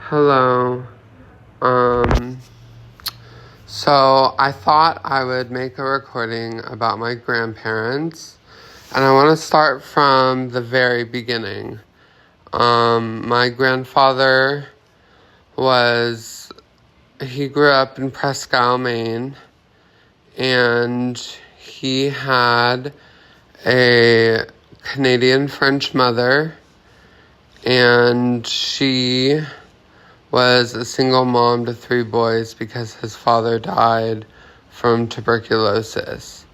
Hello. Um, so I thought I would make a recording about my grandparents, and I want to start from the very beginning. My grandfather he grew up in Presque Isle, Maine, and he had a Canadian French mother, and she was a single mom to 3 boys because his father died from tuberculosis.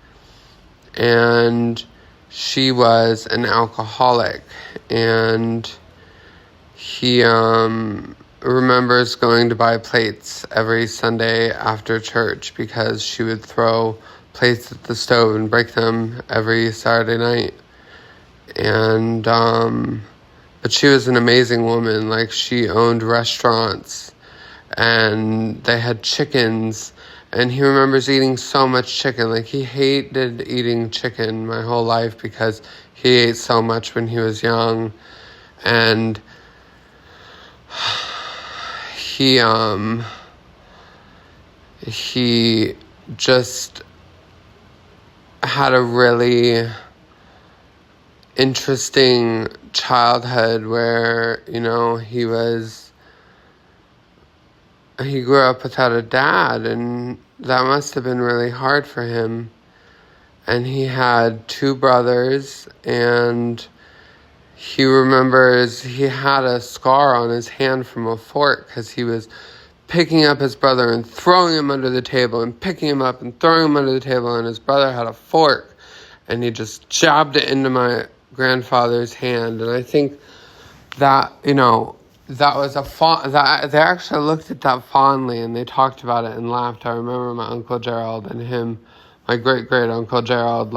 And she was an alcoholic. And he remembers going to buy plates every Sunday after church because she would throw plates at the stove and break them every Saturday night. And but she was an amazing woman. Like, she owned restaurants, and they had chickens, and he remembers eating so much chicken. Like, he hated eating chicken my whole life because he ate so much when he was young, and he just had a really interesting childhood where, he grew up without a dad, and that must have been really hard for him. And he had 2 brothers, and he remembers he had a scar on his hand from a fork because he was picking up his brother and throwing him under the table and picking him up and throwing him under the table, and his brother had a fork, and he just jabbed it into my grandfather's hand. And I think that, that was they actually looked at that fondly, and they talked about it and laughed. I remember my Uncle Gerald and my great-great-uncle Gerald,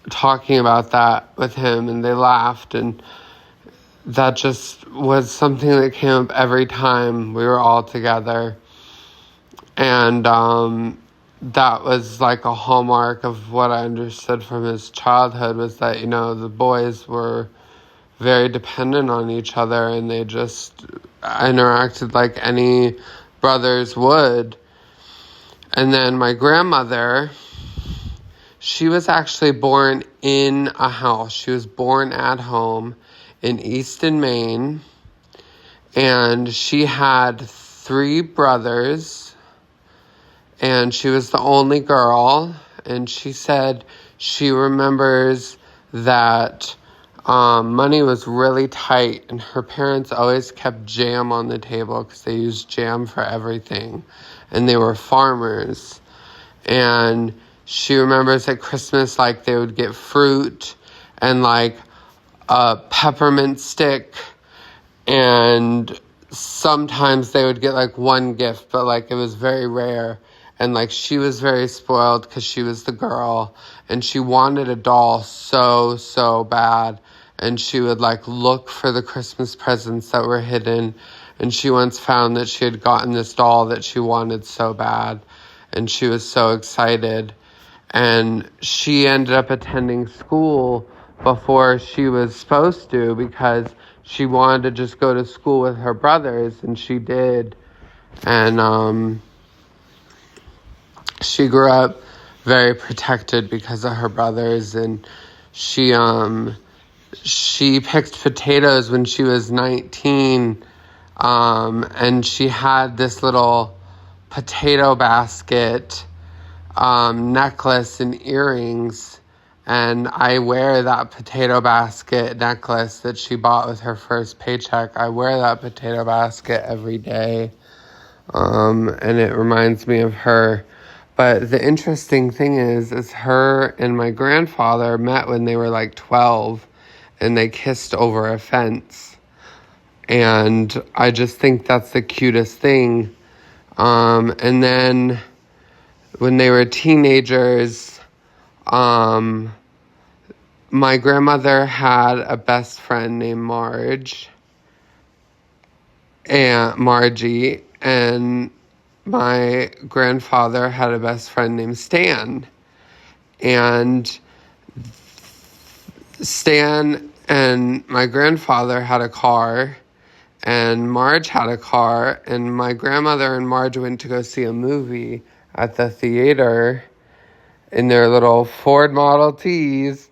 talking about that with him, and they laughed, and that just was something that came up every time we were all together. And that was like a hallmark of what I understood from his childhood, was that, the boys were very dependent on each other, and they just interacted like any brothers would. And then my grandmother, she was actually born in a house. She was born at home in Easton, Maine, and she had 3 brothers, and she was the only girl. And she said she remembers that money was really tight, and her parents always kept jam on the table because they used jam for everything, and they were farmers. And she remembers at Christmas, they would get fruit and a peppermint stick, and sometimes they would get 1 gift, but it was very rare. And she was very spoiled because she was the girl, and she wanted a doll so bad. And she would look for the Christmas presents that were hidden. And she once found that she had gotten this doll that she wanted so bad, and she was so excited. And she ended up attending school before she was supposed to because she wanted to just go to school with her brothers, and she did. And she grew up very protected because of her brothers, and she picked potatoes when she was 19, and she had this little potato basket necklace and earrings, and I wear that potato basket necklace that she bought with her first paycheck. I wear that potato basket every day, and it reminds me of her. But the interesting thing is her and my grandfather met when they were 12, and they kissed over a fence. And I just think that's the cutest thing. And then when they were teenagers, my grandmother had a best friend named Margie, and my grandfather had a best friend named Stan. And Stan and my grandfather had a car, and Marge had a car, and my grandmother and Marge went to go see a movie at the theater in their little Ford Model Ts,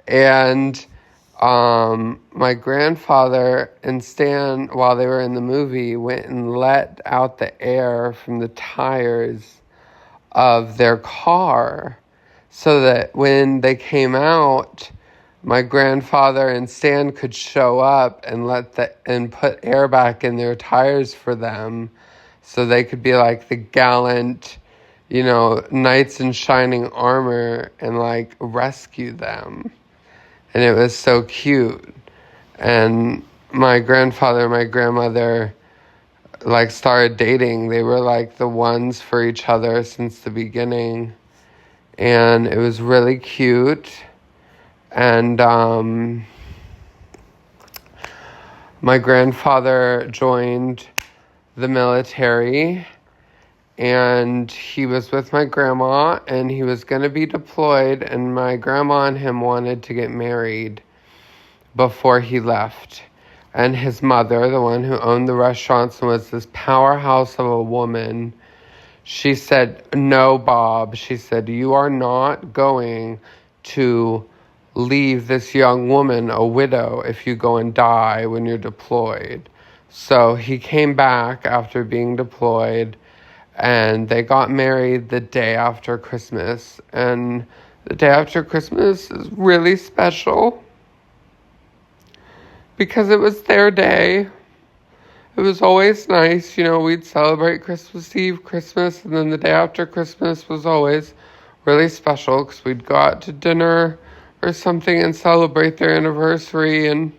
and my grandfather and Stan, while they were in the movie, went and let out the air from the tires of their car so that when they came out, my grandfather and Stan could show up and put air back in their tires for them so they could be like the gallant, knights in shining armor and like rescue them. And it was so cute. And my grandfather and my grandmother like started dating. They were like the ones for each other since the beginning. And it was really cute. And my grandfather joined the military, and he was with my grandma, and he was going to be deployed, and my grandma and him wanted to get married before he left. And his mother, the one who owned the restaurants and was this powerhouse of a woman, she said, "No, Bob," she said, "you are not going to leave this young woman a widow if you go and die when you're deployed." So he came back after being deployed, and they got married the day after Christmas. And the day after Christmas is really special because it was their day. It was always nice, we'd celebrate Christmas Eve, Christmas, and then the day after Christmas was always really special because we'd go out to dinner or something and celebrate their anniversary. And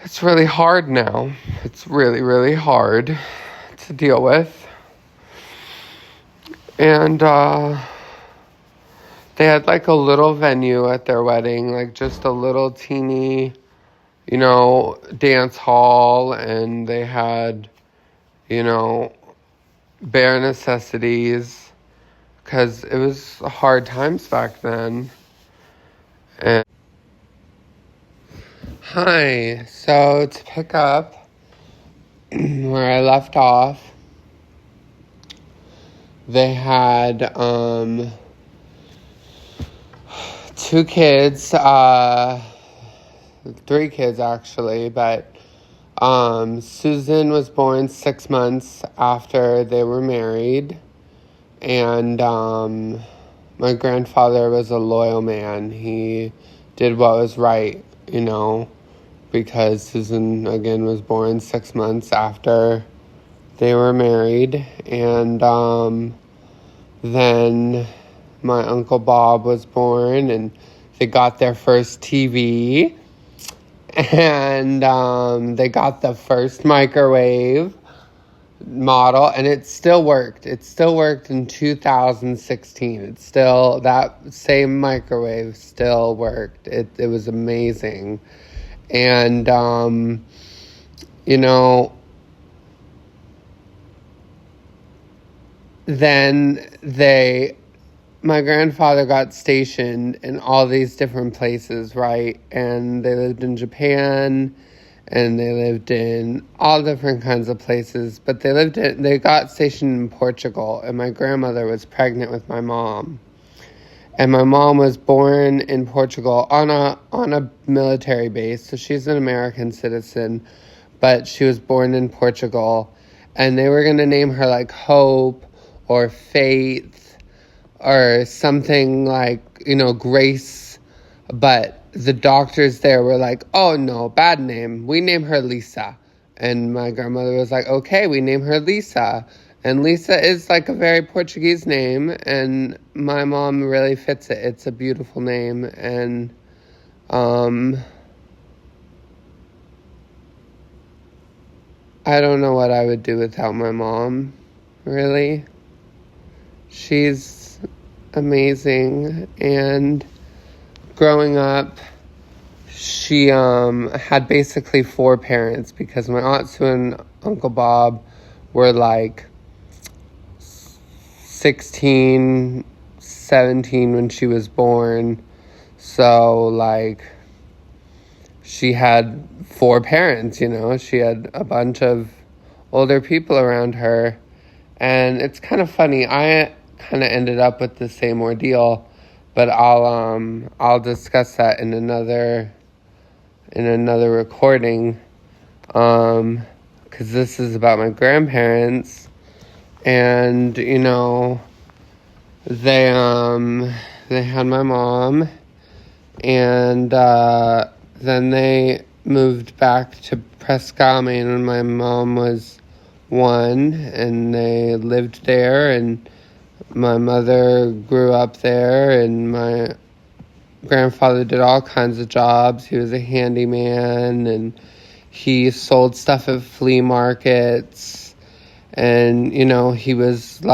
it's really hard now. It's really, really hard to deal with. And they had like a little venue at their wedding, like just a little teeny, dance hall, and they had, bare necessities because it was hard times back then. And hi, so to pick up where I left off, they had 2 kids, 3 kids actually, but Susan was born 6 months after they were married, and my grandfather was a loyal man. He did what was right, because Susan, again, was born 6 months after they were married. And then my Uncle Bob was born, and they got their first TV, and they got the first microwave model, and it still worked. It still worked in 2016. It's still, that same microwave still worked. It was amazing. And, then my grandfather got stationed in all these different places, right? And they lived in Japan, and they lived in all different kinds of places, but they got stationed in Portugal, and my grandmother was pregnant with my mom. And my mom was born in Portugal on a military base, so she's an American citizen, but she was born in Portugal, and they were going to name her like Hope or Faith or something like, Grace, but the doctors there were like, "Oh no, bad name, we name her Lisa." And my grandmother was like, "Okay, we name her Lisa." And Lisa is like a very Portuguese name, and my mom really fits it. It's a beautiful name, and I don't know what I would do without my mom, really. She's amazing. And growing up, she had basically 4 parents, because my Aunt Sue and Uncle Bob were like 16, 17 when she was born. So like she had 4 parents, you know. She had a bunch of older people around her. And it's kind of funny. I kind of ended up with the same ordeal, but I'll discuss that in another recording, because this is about my grandparents, and you know, they had my mom, and then they moved back to Prescott, Maine, when my mom was 1, and they lived there, and my mother grew up there, and my grandfather did all kinds of jobs. He was a handyman, and he sold stuff at flea markets, and you know, he was in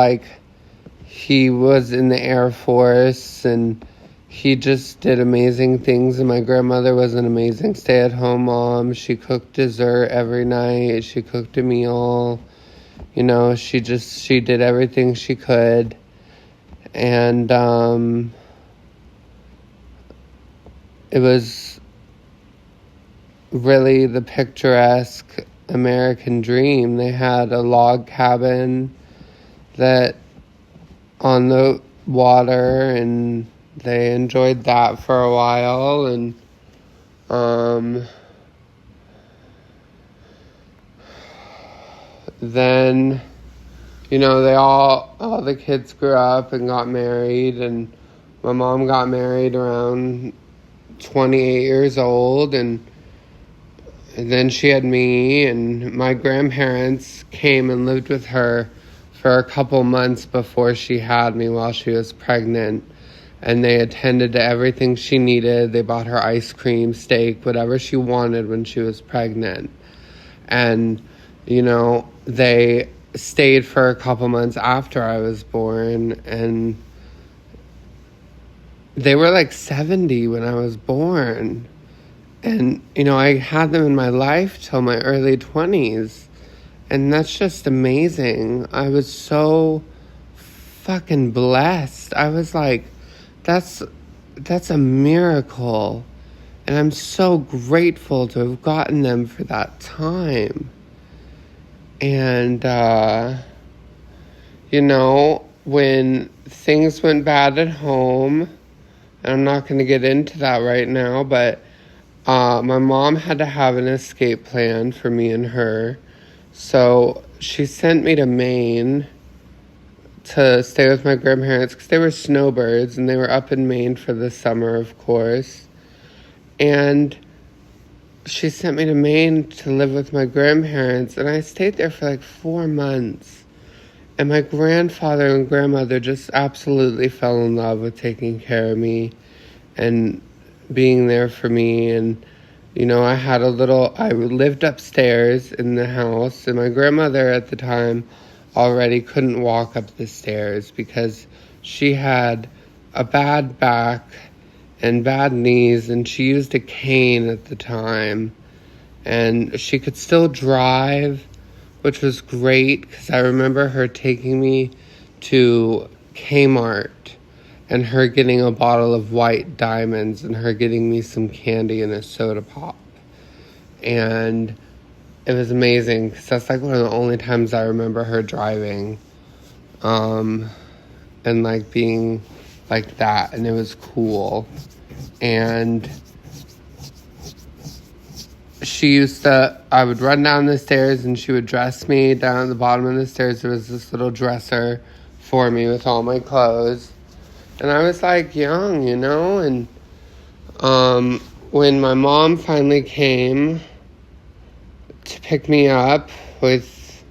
the Air Force, and he just did amazing things. And my grandmother was an amazing stay-at-home mom. She cooked dessert every night. She cooked a meal. You know, she did everything she could. And it was really the picturesque American dream. They had a log cabin that on the water, and they enjoyed that for a while. And then, you know, all the kids grew up and got married, and my mom got married around 28 years old, and then she had me, and my grandparents came and lived with her for a couple months before she had me, while she was pregnant, and they attended to everything she needed. They bought her ice cream, steak, whatever she wanted when she was pregnant. And, you know, they stayed for a couple months after I was born, and they were like 70 when I was born. And, you know, I had them in my life till my early 20s. And that's just amazing. I was so fucking blessed. I was like, that's a miracle. And I'm so grateful to have gotten them for that time. And, you know, when things went bad at home, and I'm not going to get into that right now, but my mom had to have an escape plan for me and her. So she sent me to Maine to stay with my grandparents, because they were snowbirds, and they were up in Maine for the summer, of course. And she sent me to Maine to live with my grandparents, and I stayed there for like 4 months. And my grandfather and grandmother just absolutely fell in love with taking care of me and being there for me. And, you know, I lived upstairs in the house, and my grandmother at the time already couldn't walk up the stairs because she had a bad back and bad knees, and she used a cane at the time. And she could still drive, which was great, because I remember her taking me to Kmart and her getting a bottle of White Diamonds and her getting me some candy and a soda pop. And it was amazing, because that's like one of the only times I remember her driving, and like being like that, and it was cool. And I would run down the stairs, and she would dress me. Down at the bottom of the stairs, there was this little dresser for me with all my clothes. And I was like young, you know. And when my mom finally came to pick me up with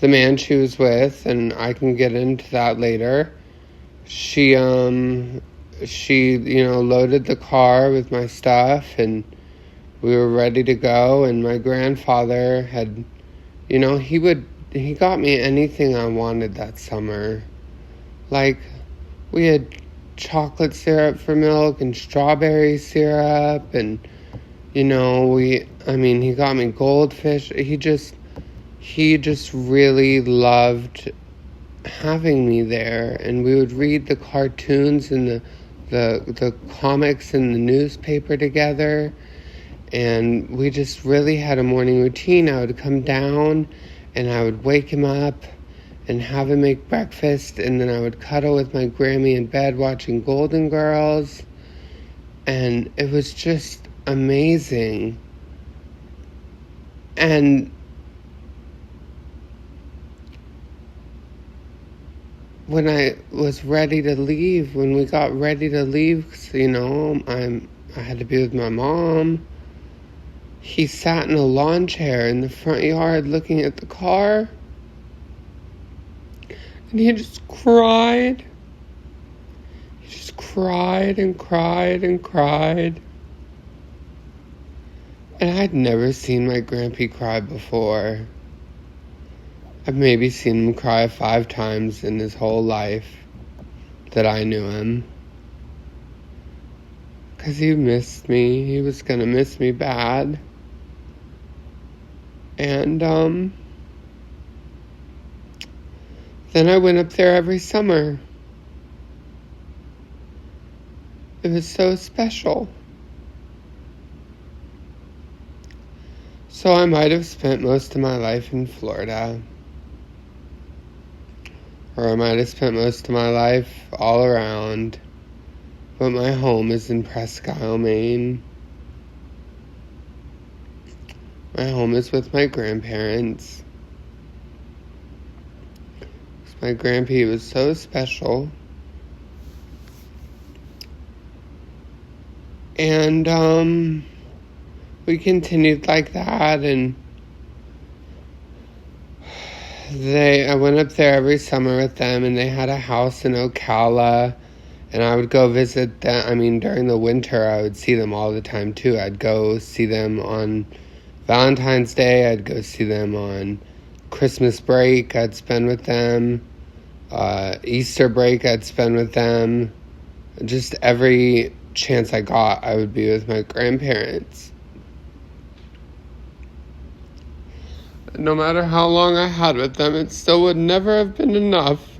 the man she was with, and I can get into that later, she you know, loaded the car with my stuff, and we were ready to go. And my grandfather had, you know, he got me anything I wanted that summer. Like, we had chocolate syrup for milk and strawberry syrup, and, you know, he got me goldfish. He just really loved having me there. And we would read the cartoons and the comics in the newspaper together. And we just really had a morning routine. I would come down and I would wake him up and have him make breakfast, and then I would cuddle with my Grammy in bed watching Golden Girls. And it was just amazing. And when I was ready to leave, when we got ready to leave, 'cause, I had to be with my mom, he sat in a lawn chair in the front yard looking at the car. And he just cried. He just cried and cried and cried. And I'd never seen my Grampy cry before. I've maybe seen him cry 5 times in his whole life that I knew him. 'Cause he missed me. He was gonna miss me bad. And, then I went up there every summer. It was so special. So I might have spent most of my life in Florida. Or I might have spent most of my life all around. But my home is in Presque Isle, Maine. My home is with my grandparents. My Grampy was so special. And we continued like that, and I went up there every summer with them, and they had a house in Ocala, and I would go visit them. During the winter, I would see them all the time too. I'd go see them on Valentine's Day. I'd go see them on Christmas break. I'd spend with them. Easter break, I'd spend with them. Just every chance I got, I would be with my grandparents. No matter how long I had with them, it still would never have been enough